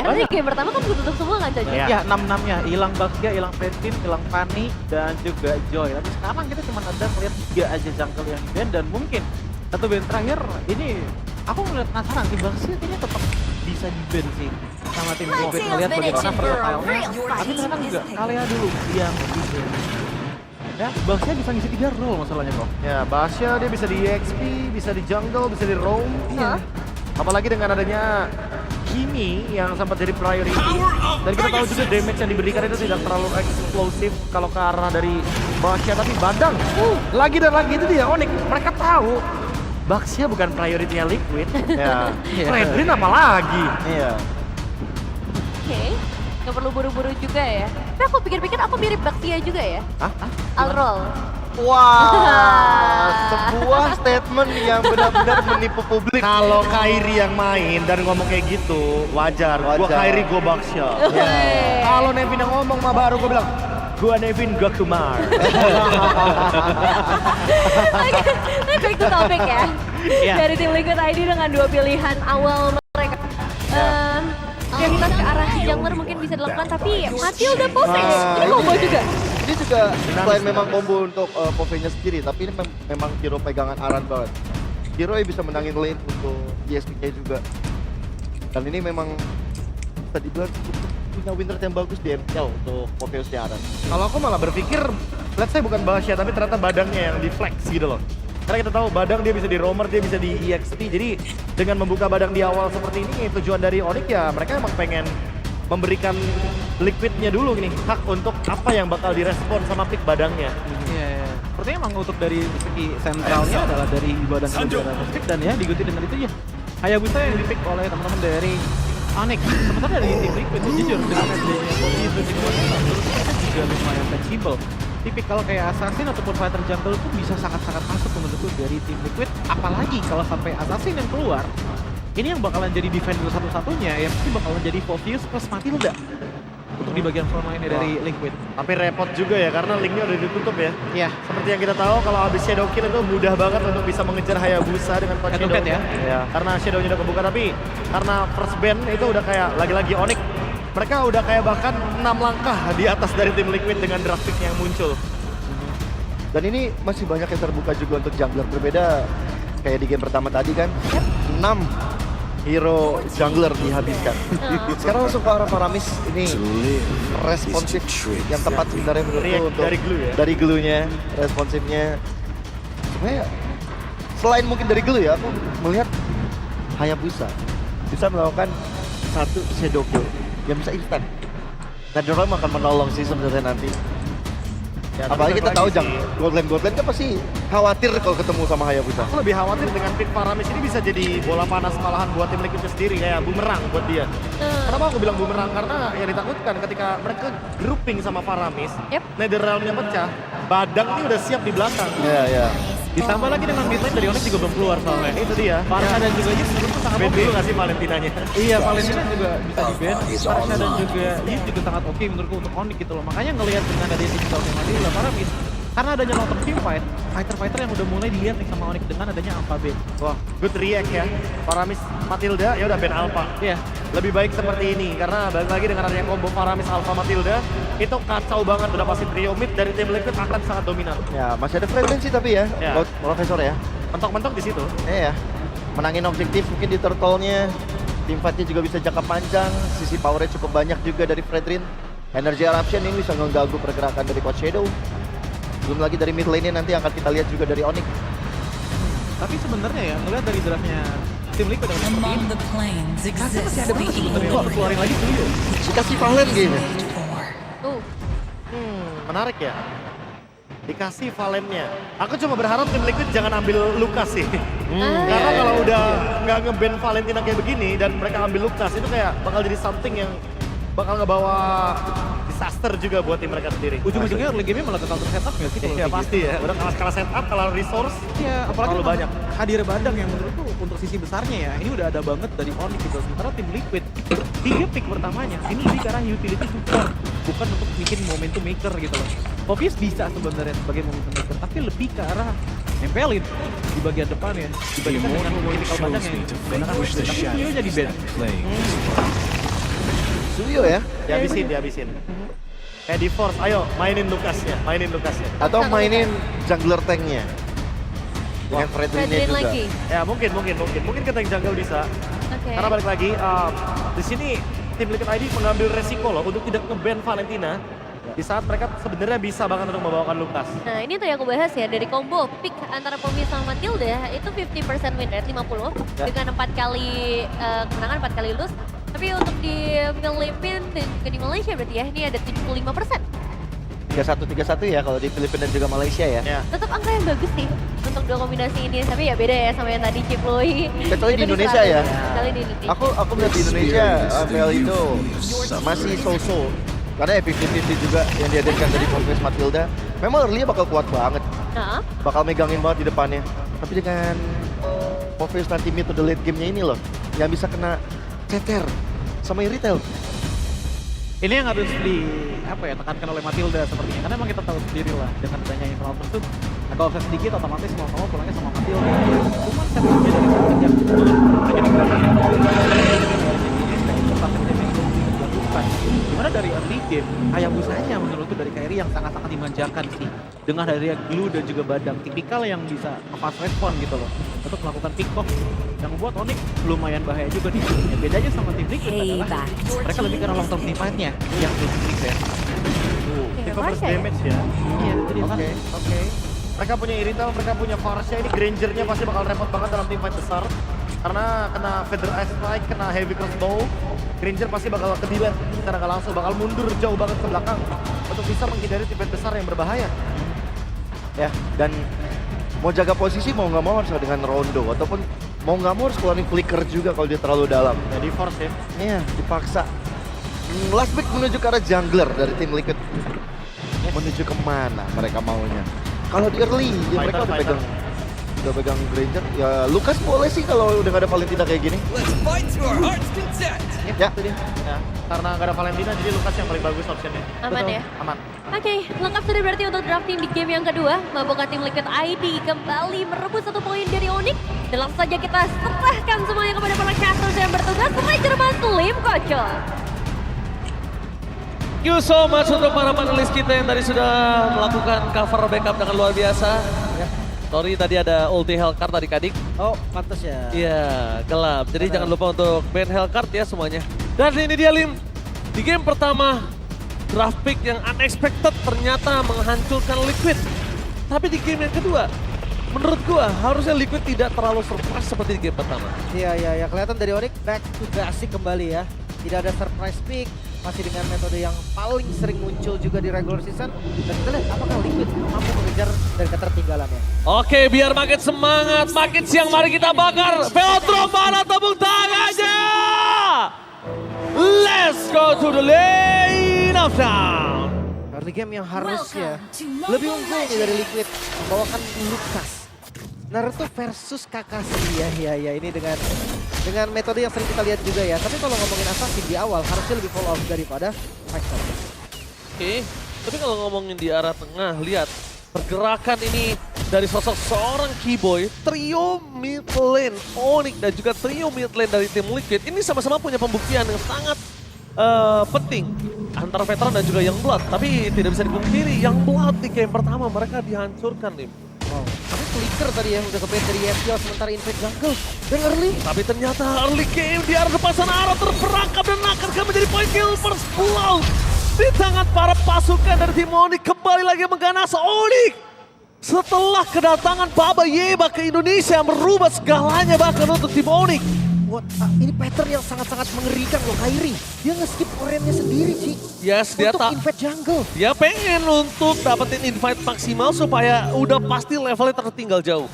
Karena di game pertama kan tutup semua kan Coach? Ya, 6-6-nya. Hilang Baxia, hilang Fredrin, hilang Fanny, dan juga Joy. Tapi sekarang kita cuma ada melihat 3 aja jungle yang di-ban, dan mungkin satu ban terakhir ini aku ngeliat penasaran sih, Baxia kayaknya tetap bisa di-ban sih sama tim Liquid, ngeliat bagaimana versatile-nya. Tapi ternyata enggak, Kalea dulu yang di-ban. Ya, Baxia bisa ngisi 3 role masalahnya kok. Ya, Baxia dia bisa di EXP, bisa di jungle, bisa di roam. Iya. Apalagi dengan adanya Kimi yang sempat jadi priority. Dan kita tahu juga damage yang diberikan itu tidak terlalu eksplosif kalau ke arah dari Baxia, tapi Badang. Lagi dan lagi itu dia Onyx. Mereka tahu Baxia bukan priority-nya Liquid. Ya. Fredrin apalagi. Iya. Oke, nggak perlu buru-buru juga ya. Tapi aku pikir-pikir aku mirip Baxia juga ya. Hah? Alrol. Wah, sebuah statement yang benar-benar menipu publik. Kalau Kairi yang main dan ngomong kayak gitu, wajar. Gua Wajar. Kairi, gua Baxia. Hey. Kalau Nevin yang ngomong mah baru gua bilang, gua Nevin, gua Kumar. Oke, back to topic ya. Iya. Dari tim Liquid ID dengan 2 pilihan awal mereka. Prioritas ke arah si jungler mungkin bisa dilakukan, tapi Matilda pose. Ini combo juga. Ini juga selain memang combo untuk Pove-nya sendiri, tapi ini memang hero pegangan Aran banget. Hero yang bisa menangin lane untuk ESPK juga. Dan ini memang bisa dibilang cukup punya win rate yang bagus di MPL untuk Pove-nya Aran. Kalau aku malah berpikir, let's say bukan Baxia, tapi ternyata Badangnya yang di flex gitu loh. Karena kita tahu Badang dia bisa di roamer, dia bisa di EXP. Jadi dengan membuka Badang di awal seperti ini, tujuan dari Onyx ya mereka emang pengen memberikan Liquidnya dulu nih, hak untuk apa yang bakal direspon sama pick Badangnya. Iya, sepertinya emang untuk dari segi sentralnya adalah dari Ibadah dan juga Pacific, dan ya diikuti dengan itu ya Hayabusa yang dipick oleh teman-teman dari Onyx. Sementara dari tim Liquid jujur dengan SDG-nya posisi itu juga lumayan fleksibel. Tipikal kayak assassin ataupun fighter jungle itu bisa sangat-sangat masuk menurutku dari tim Liquid, apalagi kalau sampai assassin yang keluar. Ini yang bakalan jadi defender satu-satunya, yang pasti bakalan jadi Phoveus plus Matilda untuk di bagian front line dari Liquid. Tapi repot juga ya karena linknya udah ditutup ya. Iya. Seperti yang kita tahu kalau habis Shadow Kill itu mudah banget untuk bisa mengejar Hayabusa dengan Touch Head to Shadow. head ya? Iya. Karena Shadow-nya udah kebuka, tapi karena first ban itu udah kayak lagi-lagi Onyx. Mereka udah kayak bahkan 6 langkah di atas dari tim Liquid dengan draft pick yang muncul. Dan ini masih banyak yang terbuka juga untuk jungler berbeda. Kayak di game pertama tadi kan, 6 hero jungler dihabiskan. Sekarang langsung ke arah Faramis, ini responsif yang tepat sebenarnya menurutku untuk Dari glue ya? dari glue-nya, responsifnya. Sebenarnya selain mungkin dari glue ya, aku melihat Hayabusa bisa melakukan satu shadow kill yang bisa instan. Dan Jerome akan menolong sih sebenarnya nanti. Ya, tapi Apalagi kita balik tahu lagi sih, Goldland kan pasti khawatir kalau ketemu sama Hayabusa. aku lebih khawatir dengan pick Faramis ini bisa jadi bola panas malahan buat tim Liquid sendiri, kayak bumerang buat dia. Kenapa aku bilang bumerang? Karena yang ditakutkan ketika mereka grouping sama Faramis, Yep. Netherrealm-nya pecah, Badang ini udah siap di belakang. Iya, iya. Ditambah lagi dengan mid lane dari Onyx juga belum keluar soalnya. Itu dia. Varsha dan juga Yus menurutku sangat Ben oke. dulu nggak sih Valentinanya? Iya, Valentina juga bisa di-ban. Varsha dan juga Yus juga sangat oke menurutku untuk Onyx gitu loh. Makanya ngelihat dengan ada tim tahun yang mati lah Faramis. Karena adanya long term team fight, fighter-fighter yang udah mulai dilihat nih sama Onyx dengan adanya Alpha ban. Wah, good react ya. Faramis Matilda, ya udah Ben Alpha. Iya. Lebih baik seperti ini karena balik lagi dengan adanya combo Faramis Alpha Matilda itu kacau banget, udah pasti trio mid dari tim Liquid akan sangat dominan. Ya, masih ada Fredrin sih tapi ya, Ya. Profesor ya. Mentok-mentok di situ. Iya, menangin objektif mungkin di turtle-nya. Team fight-nya juga bisa jangka panjang, sisi power-nya cukup banyak juga dari Fredrin. Energy Eruption ini bisa mengganggu pergerakan dari Coach Shadow. Belum lagi dari mid lane-nya nanti akan kita lihat juga dari Onyx. Tapi sebenarnya ya, ngelihat dari draftnya tim Liquid yang seperti Among ini, the planes masih exists ada the banget sebenarnya evil untuk keluarin lagi Tuyo. Dikasih Valen game. four. Tuh. Menarik ya. Dikasih Valennya. Aku cuma berharap tim Liquid jangan ambil Lukas sih. Karena kalau udah nggak nge-ban Valentina kayak begini dan mereka ambil Lukas, itu kayak bakal jadi something yang bakal ngebawa disaster juga buat tim mereka sendiri. Ujung-ujungnya early game-nya malah ke counter setup nggak sih? kalau Iya kayak pasti ya, udah kalah setup, kalah resource. Iya, apalagi Terlalu dengan banyak. hadir Badang yang menurutku untuk sisi besarnya ya, ini udah ada banget dari Onyx gitu. Sementara tim Liquid, 3 pick pertamanya, ini lebih ke arah utility support, bukan untuk bikin momentum maker gitu loh. Obvious bisa sebenarnya sebagai momentum maker, tapi lebih ke arah nempelin di bagian depan ya, dibandingkan dengan tipikal Badang yang gunakan wishband. Tapi Tio jadi band. Lucio ya? Dihabisin. Kayak di force, ayo mainin Lucasnya. Atau mainin jungler tanknya? Dengan Fredrinnya Fredrin juga. lagi. Ya mungkin ke tank jungle bisa. Oke. Karena balik lagi, di sini tim Liquid ID mengambil resiko loh untuk tidak nge-ban Valentina di saat mereka sebenarnya bisa banget untuk membawakan Lucas. Nah ini tadi aku bahas ya, dari combo pick antara Pomi sama Matilda itu 50% win rate 50 Ya. dengan 4 kali kemenangan, 4 kali lose. Tapi untuk di Filipina dan juga di Malaysia berarti ya, ini ada 75%. 31-31 ya kalau di Filipina dan juga Malaysia ya. Ya. Tetap angka yang bagus sih untuk dua kombinasi ini, tapi ya beda ya sama yang tadi Chip Loi. Kecuali di Itu Indonesia 100, ya. Kecuali di Indonesia. Aku melihat di Indonesia PL itu masih so-so. Karena ya 50-50 juga yang dihadirkan dari Fortress Matilda. Memang early bakal kuat banget. Nah, Bakal megangin banget di depannya. Tapi dengan Fortress nanti metode late game-nya ini loh. Yang bisa kena cecer sama Iritel. Ini yang harus tekankan oleh Matilda sepertinya. Karena emang kita tahu sendiri lah, dengan adanya Infernal Burst tuh agak offset sedikit, otomatis mau pulangnya sama Matilda. Cuman setupnya dari Fortress yang hanya dilakukan. Dimana dari early game, Hayabusanya menurutku dari Kairi yang sangat-sangat dimanjakan sih. Dengan dari glue dan juga badang, tipikal yang bisa fast respon gitu loh. Untuk melakukan pick off. Yang membuat Onyx lumayan bahaya juga di sini. Ya, bedanya sama tim Liquid adalah mereka lebih ke long term teamfight-nya yang tim Liquid. Tipe Varsha first ya? damage ya. Iya, jadi kan Oke. Mereka punya Irital, mereka punya Varsha, ini Granger-nya pasti bakal repot banget dalam tim fight besar. Karena kena Feather Ice Strike, kena Heavy Crossbow, Granger pasti bakal ke-delete secara nggak langsung, bakal mundur jauh banget ke belakang untuk bisa menghindari tim fight besar yang berbahaya. Ya, dan mau jaga posisi mau nggak mau harus dengan Rondo ataupun mau nggak mau harus keluarin flicker juga kalau dia terlalu dalam. Jadi force ya. Iya, dipaksa. Last pick menuju ke arah jungler dari tim Liquid. Menuju kemana mereka maunya? Kalau di early, ya mereka udah pegang Granger. Ya Lucas boleh sih kalau udah gak ada Valentina kayak gini. Let's fight to our heart's content. Ya, Ya, karena nggak ada Valentina jadi Lucas yang paling bagus optionnya. aman ya. Aman. Oke, lengkap sudah berarti untuk drafting di game yang kedua. Membuka tim Liquid ID kembali merebut 1 poin dari Onyx. Dan langsung saja kita serahkan semuanya kepada para casters yang bertugas. Ranger Muslim Kocok. Thank you so much untuk para panelis kita yang tadi sudah melakukan cover backup dengan luar biasa. Sorry tadi ada ulti Hellcard tadi Kadik. Oh, pantas ya. Iya, gelap. Jadi jangan lupa untuk ban Hellcard ya semuanya. Dan ini dia Lim. Di game pertama, draft pick yang unexpected ternyata menghancurkan Liquid. Tapi di game yang kedua, menurut gua harusnya Liquid tidak terlalu surprise seperti di game pertama. Iya, kelihatan dari Onyx back to basic kembali ya. Tidak ada surprise pick, masih dengan metode yang paling sering muncul juga di regular season. Dan kita lihat apakah Liquid mampu mengejar dari ketertinggalannya. Oke, biar makin semangat, makin siang mari kita bakar. Velodrome mana tepuk tangannya? Let's go to the lane of down. Early game yang harusnya lebih unggul nih dari Liquid membawakan Lucas. Naruto versus Kakashi ya ini dengan metode yang sering kita lihat juga ya. Tapi kalau ngomongin assassin di awal harusnya lebih follow up daripada Fighter. Oke, tapi kalau ngomongin di arah tengah, lihat pergerakan ini dari sosok seorang Keyboy, trio mid lane Onyx dan juga trio mid lane dari tim Liquid ini sama-sama punya pembuktian yang sangat penting antara veteran dan juga Youngblood. Tapi tidak bisa dipungkiri, Youngblood di game pertama mereka dihancurkan nih. Wow, tapi flicker tadi ya udah ke-ban dari FPL sementara invade jungle dan early. Tapi ternyata early game di arah depan sana arah terperangkap dan akan menjadi point kill first blood di tangan para pasukan dari tim Onyx. Kembali lagi mengganas Onyx setelah kedatangan Baba Yeba ke Indonesia merubah segalanya bahkan untuk tim Onyx. Ini pattern yang sangat-sangat mengerikan loh Kairi. Dia nge-skip orennya sendiri Ci. Yes, dia untuk invade jungle. Dia pengen untuk dapetin invite maksimal supaya udah pasti levelnya tertinggal jauh.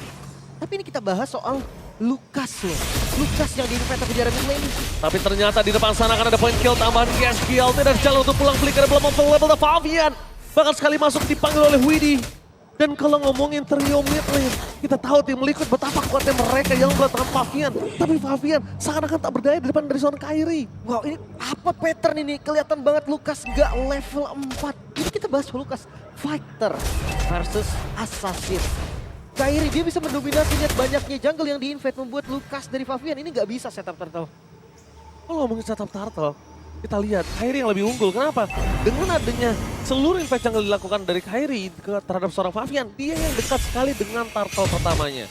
Tapi ini kita bahas soal Lucas loh. Lucas yang di-invite tapi di area mid lane. Tapi ternyata di depan sana akan ada point kill tambahan GSPL. Dan jalan untuk pulang flicker belum level Favian. Bahkan sekali masuk dipanggil oleh Widdy. Dan kalau ngomongin trio mid lane, kita tahu tim Liquid betapa kuatnya mereka yang melakukan Favian. Tapi Favian seakan-akan tak berdaya di depan dari seorang Kairi. Wow, ini apa pattern ini? Kelihatan banget Lucas nggak level 4. Ini kita bahas Lucas Fighter versus Assassin. Kairi dia bisa mendominasi, lihat banyaknya jungle yang di-invade membuat Lucas dari Favian ini nggak bisa setup turtle. Kalau ngomongin setup turtle, kita lihat Kairi yang lebih unggul. Kenapa? Dengan adanya seluruh impact jungle dilakukan dari Kairi terhadap seorang Favian, dia yang dekat sekali dengan turtle pertamanya.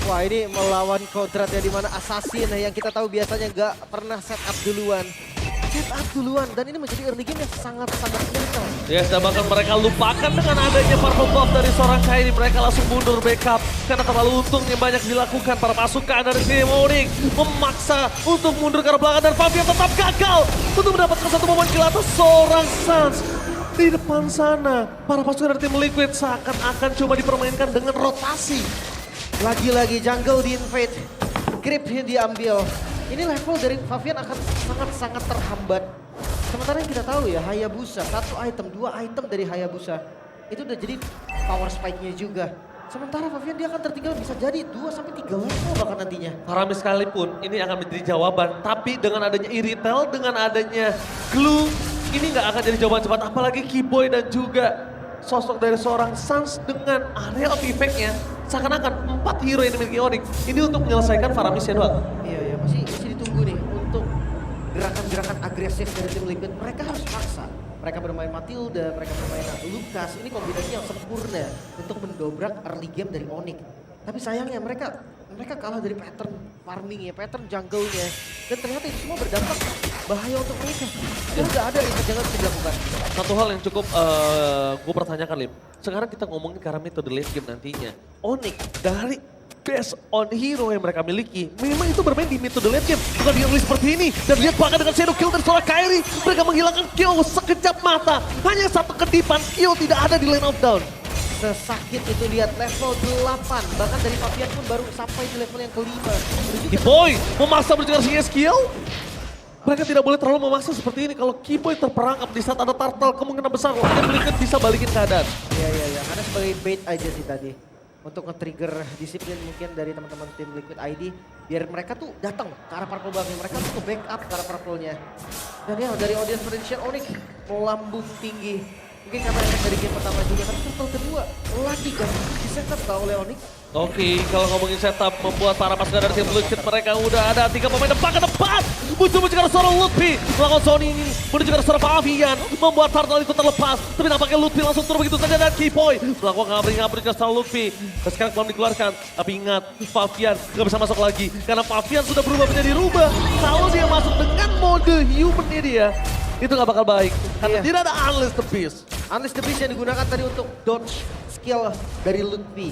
Wah, ini melawan kodratnya di mana Assassin yang kita tahu biasanya nggak pernah set up duluan. Set up duluan, dan ini menjadi early game yang sangat-sangat vital. Yes, dan bahkan mereka lupakan dengan adanya purple buff dari seorang Kairi. Mereka langsung mundur backup karena terlalu untung yang banyak dilakukan. Para pasukan dari tim Onyx memaksa untuk mundur ke arah belakang dan Favian tetap gagal untuk mendapatkan satu momen kill atas seorang Suns. Di depan sana, para pasukan dari tim Liquid seakan-akan coba dipermainkan dengan rotasi. Lagi-lagi jungle di invade, creep yang diambil. Ini level dari Favian akan sangat-sangat terhambat. Sementara yang kita tahu ya, Hayabusa, 1 item, 2 item dari Hayabusa. Itu udah jadi power spike-nya juga. Sementara Favian dia akan tertinggal bisa jadi 2-3 level bahkan nantinya. Parami sekalipun ini akan menjadi jawaban. Tapi dengan adanya Iritel, dengan adanya Glue, ini nggak akan jadi jawaban cepat. Apalagi Keyboy dan juga sosok dari seorang Suns dengan area of effect-nya. Seakan-akan 4 hero yang dimiliki Onyx ini untuk menyelesaikan Faramisnya doang. Iya, masih ditunggu nih untuk gerakan-gerakan agresif dari tim Liquid. Mereka harus paksa. Mereka bermain Matilda, mereka bermain Lucas. Ini kombinasi yang sempurna untuk mendobrak early game dari Onyx. Tapi sayangnya mereka kalah dari pattern farmingnya, pattern jungle-nya. Dan ternyata itu semua berdampak bahaya untuk mereka. Dan nggak ada yang jangan bisa dilakukan. Satu hal yang cukup gue pertanyakan, Lim. Sekarang kita ngomongin karena metode late game nantinya. Onyx dari based on hero yang mereka miliki, memang itu bermain di metode late game, bukan di early seperti ini. Dan lihat bahkan dengan shadow kill dari seorang Kairi, mereka menghilangkan kill sekejap mata. Hanya satu kedipan, kill tidak ada di lane of down. Sesakit itu lihat level 8, bahkan dari Favian pun baru sampai di level yang kelima. Keyboy memaksa mencegah CS kill. Mereka tidak boleh terlalu memaksa seperti ini. Kalau Keyboy terperangkap di saat ada turtle, kemungkinan besar Liquid Liquid bisa balikin keadaan. Iya, karena sebagai bait aja sih tadi. Untuk nge-trigger disiplin mungkin dari teman-teman tim Liquid ID. Biar mereka tuh datang ke arah purple buff-nya. Mereka tuh nge-backup ke arah purple-nya. Dan ya dari audience prediction Onyx melambung tinggi. Mungkin karena efek dari game pertama juga, tapi turtle kedua lagi kan di-setup oleh Onyx. Oke, kalau ngomongin setup membuat para pasukan dari tim Liquid mereka udah ada 3 pemain depan ke depan. Muncul menuju ke seorang Lutfi, melakukan Sony ini menuju ke seorang Favian, membuat turtle itu terlepas. Tapi nampaknya Lutfi langsung turun begitu saja dan Keyboy melakukan ngabri-ngabri ke seorang Lutfi. Dan sekarang belum dikeluarkan, tapi ingat Favian nggak bisa masuk lagi karena Favian sudah berubah menjadi rubah. Kalau dia masuk dengan mode human-nya dia, itu nggak bakal baik karena tidak ada Unleash the Beast. Unleash the Beast yang digunakan tadi untuk dodge skill dari Lutfi.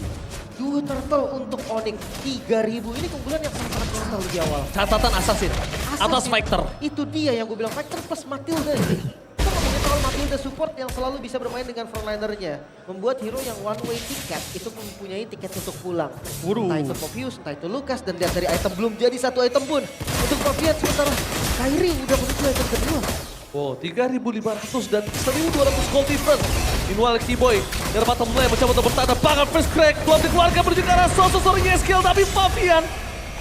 2 turtle untuk Onyx, 3.000. Ini keunggulan yang sangat nyata di awal. Catatan Assassin atau Spectre. Itu dia yang gue bilang, Spectre plus Matilda. Kita ngomongin soal Matilda support yang selalu bisa bermain dengan frontlinernya. Membuat hero yang one way ticket itu mempunyai tiket untuk pulang. Entah itu Povius, entah itu Lucas, dan lihat dari item belum jadi 1 item pun. Untuk Povius sementara Kairi udah menuju item kedua. Wow, 3.500 dan 1.200 gold difference. Meanwhile Keyboy dari bottom lane mencoba untuk bertahan, bahkan first crack belum dikeluarkan menuju ke arah sosok-sosoknya skill, tapi Favian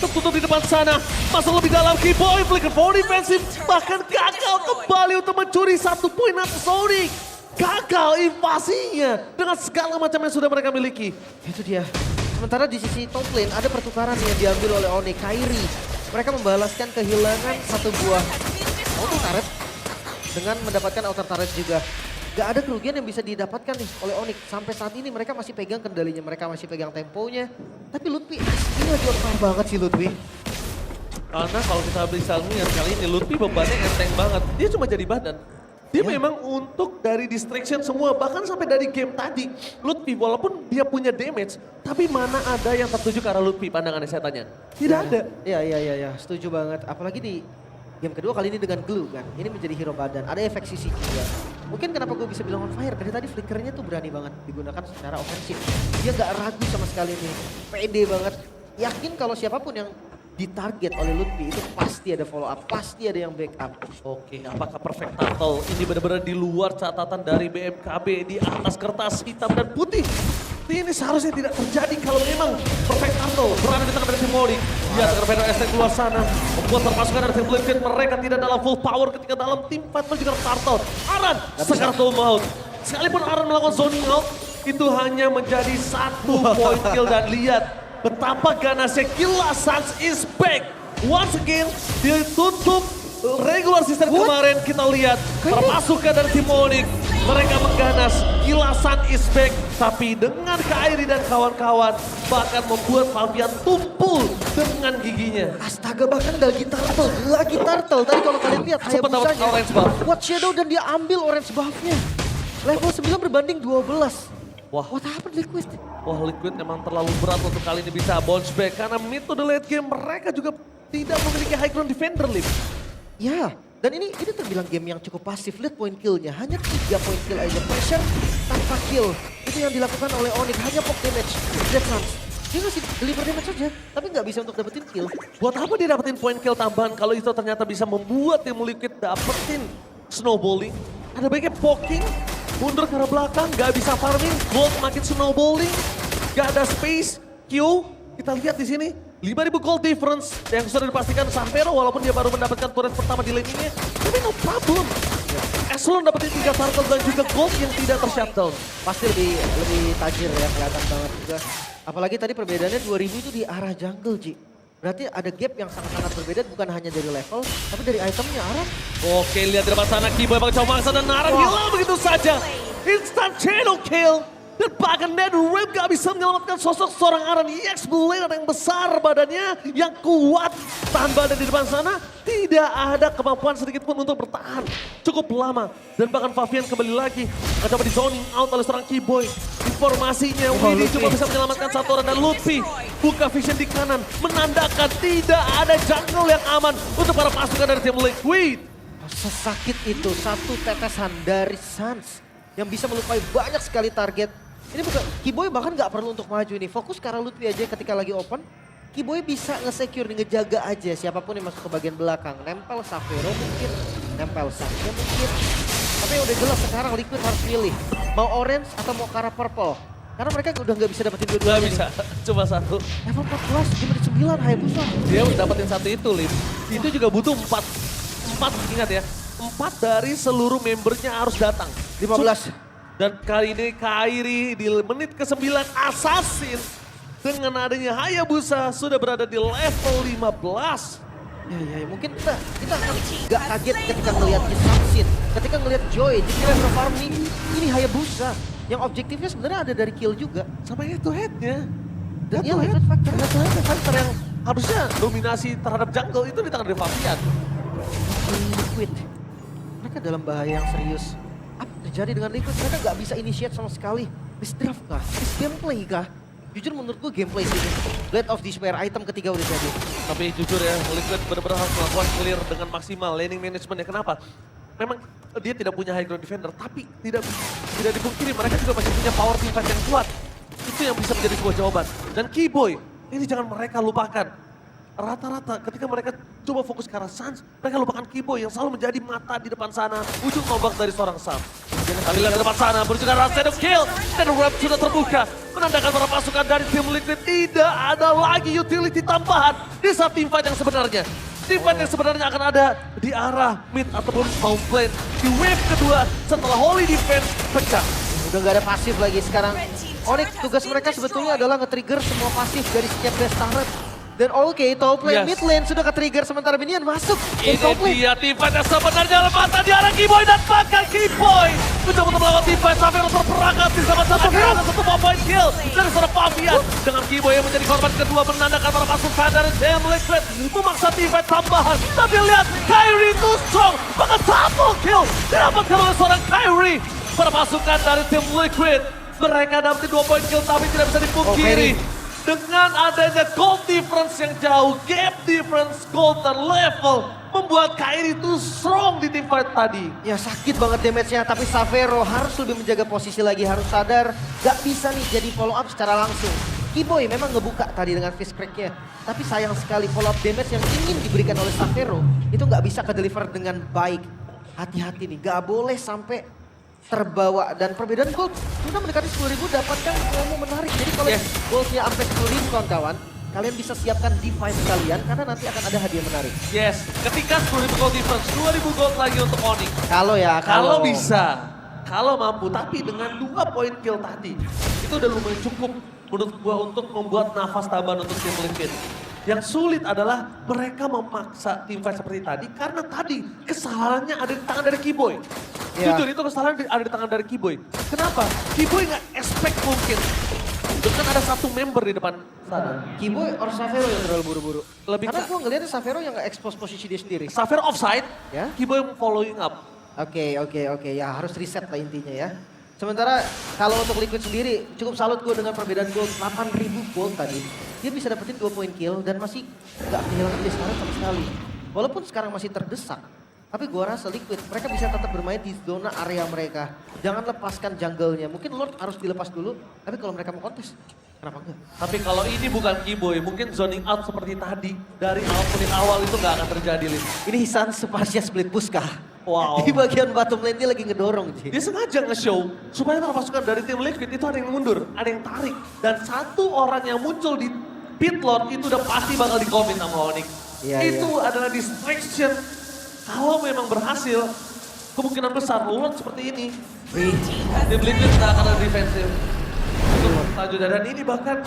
tertutup di depan sana. Masuk lebih dalam Keyboy, flicker for defensive, bahkan gagal kembali untuk mencuri 1 poin atas Onyx. Gagal invasinya dengan segala macam yang sudah mereka miliki. Itu dia. Sementara di sisi top lane ada pertukaran yang diambil oleh Onyx. Kairi, mereka membalaskan kehilangan 1 buah auto turret dengan mendapatkan outer turret juga. Gak ada kerugian yang bisa didapatkan nih oleh Onyx. Sampai saat ini mereka masih pegang kendalinya, mereka masih pegang temponya. Tapi Lutfi, ini lagi on fire banget sih Lutfi. Karena kalau kita bisa lihat kali ini Lutfi bebannya enteng banget. Dia cuma jadi badan. Dia memang untuk dari distraction semua, bahkan sampai dari game tadi. Lutfi walaupun dia punya damage, tapi mana ada yang tertuju ke arah Lutfi pandangannya saya tanya. Tidak ada. Iya, setuju banget. Apalagi di game kedua kali ini dengan Glue kan. Ini menjadi hero badan, ada efek CC juga. Mungkin kenapa gue bisa bilang on fire, dari tadi flickernya tuh berani banget digunakan secara ofensif. Dia gak ragu sama sekali nih, pede banget. Yakin kalau siapapun yang ditarget oleh Lutfi itu pasti ada follow up, pasti ada yang backup. Oke, apakah Perfect Turtle ini benar-benar di luar catatan dari BMKB di atas kertas hitam dan putih? Ini seharusnya tidak terjadi kalau memang Perfect Turtle berada di tangan dari tim Onyx. Dia akan Venom ST keluar sana, membuat terpasukan dari tim Liquid. Mereka tidak dalam full power ketika dalam tim fight menuju ke Turtle. Aran sekarang maut. Sekalipun Aran melakukan zoning out, itu hanya menjadi 1 point kill dan lihat betapa ganasnya kill Suns is back. Once again, ditutup regular season kemarin kita lihat perpasukan dari tim Onyx. Mereka mengganas, kilasan is back. Tapi dengan Kairi dan kawan-kawan bahkan membuat Fabian tumpul dengan giginya. Astaga, bahkan lagi turtle. Tadi kalau kalian lihat Sempat dapat Hayabusanya, orange buff. Watch Shadow dan dia ambil orange buffnya. Level 9 berbanding 12. Wah. What happened Liquid? Wah, Liquid memang terlalu berat untuk kali ini bisa bounce back. Karena mid to the late game mereka juga tidak memiliki high ground defender, Lim. Ya, dan ini terbilang game yang cukup pasif. Lihat point kill-nya, hanya 3 point kill aja. Pressure tanpa kill. Itu yang dilakukan oleh Onyx, hanya pop damage. Dead Suns. Dia ngasih deliver damage saja, tapi nggak bisa untuk dapetin kill. Buat apa dia dapetin point kill tambahan kalau itu ternyata bisa membuat tim Liquid dapetin snowballing. Ada baiknya poking, mundur ke arah belakang, gak bisa farming, gold makin snowballing, gak ada space, Q, kita lihat di sini 5.000 gold difference yang sudah dipastikan Sanfero walaupun dia baru mendapatkan turret pertama di lane ini, tapi no problem. Eslon dapetin 3 turtle dan juga gold yang tidak ter-shutdown. Pasti lebih tajir ya, kelihatan banget juga. Apalagi tadi perbedaannya 2000 itu di arah jungle, Ji. Berarti ada gap yang sangat-sangat berbeda, bukan hanya dari level, tapi dari itemnya, Aram. Oke, lihat di depan sana, Kiboy bakal coba maksa dan Naran hilang begitu saja. Instant channel kill. Dan bahkan Dead Rip gak bisa menyelamatkan sosok seorang Aran EX Blader yang besar badannya, yang kuat. Tahan badan di depan sana, tidak ada kemampuan sedikit pun untuk bertahan. Cukup lama. Dan bahkan Fabian kembali lagi. Akan coba di zoning out oleh seorang Kiboy. Informasinya, Widdy cuma bisa menyelamatkan satu orang dan Lutfi buka vision di kanan. Menandakan tidak ada jungle yang aman untuk para pasukan dari tim Liquid. Sesakit itu, satu tetesan dari Suns yang bisa melukai banyak sekali target. Ini bukan, Kiboy bahkan nggak perlu untuk maju ini. Fokus ke arah Lutfi aja ketika lagi open. Kiboy bisa nge-secure, ngejaga aja siapapun yang masuk ke bagian belakang. Nempel Sanfero mungkin, nempel Sanfero mungkin. Tapi udah jelas sekarang Liquid harus milih. Mau orange atau mau ke arah purple. Karena mereka udah nggak bisa dapetin dua-duanya. Gak bisa, cuma satu. Level 14, di menit 9 Hayabusa. Dia dapetin satu itu, Lim. Itu juga butuh 4, ingat ya. 4 dari seluruh membernya harus datang. 15. Dan kali ini Kairi di menit ke-9 Assassin. Dengan adanya Hayabusa sudah berada di level 15. Ya, mungkin kita akan gak kaget ketika ngelihat Assassin. Ketika ngelihat Joy, di level farming, ini Hayabusa. Yang objektifnya sebenarnya ada dari kill juga. Sama head to head-nya. Dan iya, head factor. Factor yang harusnya dominasi terhadap jungle itu di tangan dari Fabian. Liquid. Mereka dalam bahaya yang serius. Apa terjadi dengan Liquid? Mereka nggak bisa initiate sama sekali. Misdraft kah? Misgameplay kah? Jujur menurut gue gameplay sih. Blade of Despair item ketiga udah jadi. Tapi jujur ya, Liquid benar-benar harus melakukan clear dengan maksimal. Laning managementnya kenapa? Memang dia tidak punya high ground defender, tapi tidak dipungkiri mereka juga masih punya power team fight yang kuat. Itu yang bisa menjadi sebuah jawaban. Dan Kiboy, ini jangan mereka lupakan. Rata-rata ketika mereka coba fokus ke arah Suns, mereka lupakan Kiboy yang selalu menjadi mata di depan sana. Ujung tombak dari seorang Suns. Kali lihat di depan sana, menuju ke arah Shadow Kill. Dan Web sudah terbuka. Menandakan para pasukan dari tim Liquid tidak ada lagi utility tambahan di saat team fight yang sebenarnya. Team fight yang sebenarnya akan ada di arah mid ataupun mount lane. Di wave kedua setelah Holy Defense pecah. Udah nggak ada pasif lagi sekarang. Onyx tugas mereka sebetulnya adalah nge-trigger semua pasif dari setiap base turret. Dan oke, top lane, mid lane sudah ke-trigger sementara Minion masuk. Ini dia team fight yang sebenarnya lematan di arah Kiboy dan bahkan Kiboy mencoba untuk melawan team fight sampai terperangkap di sama-sama ada satu point kill dari seorang Fabian. Dengan Kiboy yang menjadi korban kedua menandakan para pasukan dari tim Liquid memaksa team fight tambahan. Tapi lihat, Kairi itu strong, bahkan double kill didapatkan oleh seorang Kairi. Para pasukan dari tim Liquid, mereka dapat 2 point kill tapi tidak bisa dipungkiri. Dengan adanya gold difference yang jauh, gap difference gold dan level, membuat Kairi itu strong di team fight tadi. Ya sakit banget damage-nya, tapi Sanfero harus lebih menjaga posisi lagi, harus sadar. Gak bisa nih jadi follow up secara langsung. Kiboy memang ngebuka tadi dengan fist crack-nya. Tapi sayang sekali follow up damage yang ingin diberikan oleh Sanfero itu gak bisa ke-deliver dengan baik. Hati-hati nih, gak boleh sampai terbawa. Dan perbedaan gold sudah mendekati 10.000, dapatkan promo menarik. Jadi kalau goldnya sampai 10.000 kawan-kawan, kalian bisa siapkan device kalian karena nanti akan ada hadiah menarik. Yes, ketika 10.000 gold difference, 2.000 gold lagi untuk Onyx. Kalau bisa, kalau mampu, tapi dengan 2 point kill tadi, itu udah lumayan cukup menurut gua untuk membuat nafas tambahan untuk tim Liquid. Yang sulit adalah mereka memaksa tim fight seperti tadi karena tadi kesalahannya ada di tangan dari Keyboy. Iya. Jujur itu kesalahan ada di tangan dari Keyboy. Kenapa? Keyboy nggak expect mungkin. Kan ada satu member di depan sana. Keyboy or Savero yang terlalu buru-buru. Lebih Karena ke- gue ngeliatnya Savero yang nggak expose posisi dia sendiri. Xavier offside, Ya. Keyboy following up. Oke, ya harus reset lah intinya ya. Sementara kalau untuk Liquid sendiri cukup salut gue dengan perbedaan gold 8.000 gold tadi. Dia bisa dapetin 2 poin kill dan masih nggak kehilangan dia sekarang sama sekali. Walaupun sekarang masih terdesak, tapi gue rasa Liquid mereka bisa tetap bermain di zona area mereka. Jangan lepaskan jungle-nya. Mungkin Lord harus dilepas dulu, tapi kalau mereka mau kontes, kenapa enggak? Tapi kalau ini bukan Keyboy, mungkin zoning out seperti tadi. Dari menit awal itu nggak akan terjadi, Lin. Ini Hisan Spasial split push kah? Wow. Di bagian bottom lane dia lagi ngedorong, Ji. Dia sengaja nge-show supaya para pasukan dari tim Liquid itu ada yang mundur, ada yang tarik. Dan satu orang yang muncul di pit lane itu udah pasti bakal di-commit sama Onyx. Iya, Itu adalah distraction. Kalau memang berhasil, kemungkinan besar Lord seperti ini. Tim Liquid nggak akan ada defensif. Untuk maju dan ini bahkan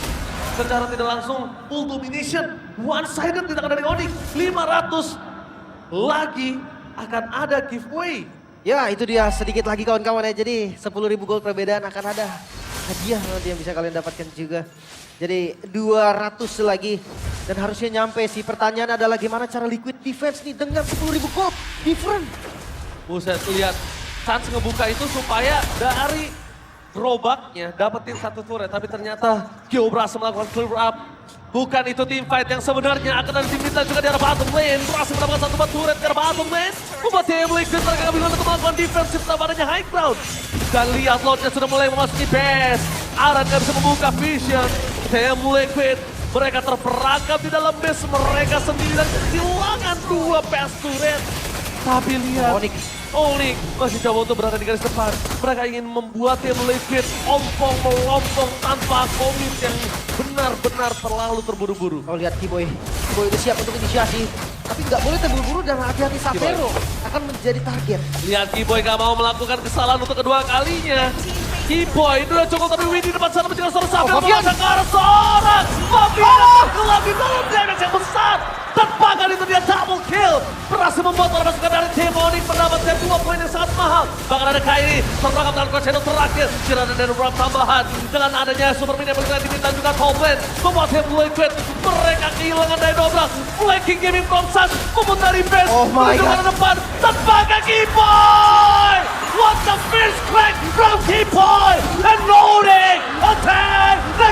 secara tidak langsung full domination. One-sided di tangan dari Onyx. 500 lagi akan ada giveaway. Ya itu dia sedikit lagi kawan-kawan ya. Jadi 10.000 gold perbedaan akan ada hadiah nanti yang bisa kalian dapatkan juga. Jadi 200 lagi dan harusnya nyampe sih. Pertanyaan adalah gimana cara Liquid defense nih dengan 10.000 gold. Different. Buset, lihat chance ngebuka itu supaya dari gerobaknya dapetin satu turret. Tapi ternyata Kyo berhasil melakukan clear up. Bukan itu tim fight yang sebenarnya akan ada tim kita juga di arah bottom lane. Berhasil mendapatkan satu buat turret di arah bottom lane. Membuat tim Liquid mereka kebingungan untuk melakukan defensif tanpa adanya high ground. Dan lihat Lordnya sudah mulai memasuki base. Aran gak bisa membuka vision. Tim Liquid mereka terperangkap di dalam base mereka sendiri dan kehilangan 2 base turret. Tapi lihat Onyx masih coba untuk berada di garis depan. Mereka ingin membuat tim Liquid ompong melompong tanpa komit yang benar-benar terlalu terburu-buru. Oh lihat Keyboy. Keyboy udah siap untuk inisiasi. Tapi nggak boleh terburu-buru dan hati-hati Savero akan menjadi target. Lihat Keyboy gak mau melakukan kesalahan untuk kedua kalinya. Keyboy itu udah cukup tapi Windy depan sana mencegah seorang Savero mengajak ke arah seorang. Fabian lagi dalam damage yang besar. Tanpa kali itu dia double kill. Berhasil membuat para pasukan dari tim Onyx mendapatkan 2 poin yang sangat mahal. Bahkan ada Kairi terperangkap dalam crash shadow terakhir. Tidak ada dari beberapa tambahan. Dengan adanya super mini yang bergerak di dan juga top lane. Membuat tim Liquid mereka kehilangan dari dobrak. Flanking gaming from Sun memutari base. Oh my menuju God. ke depan. Tanpa Keyboy. What the fierce crack from Keyboy. And Onyx attack.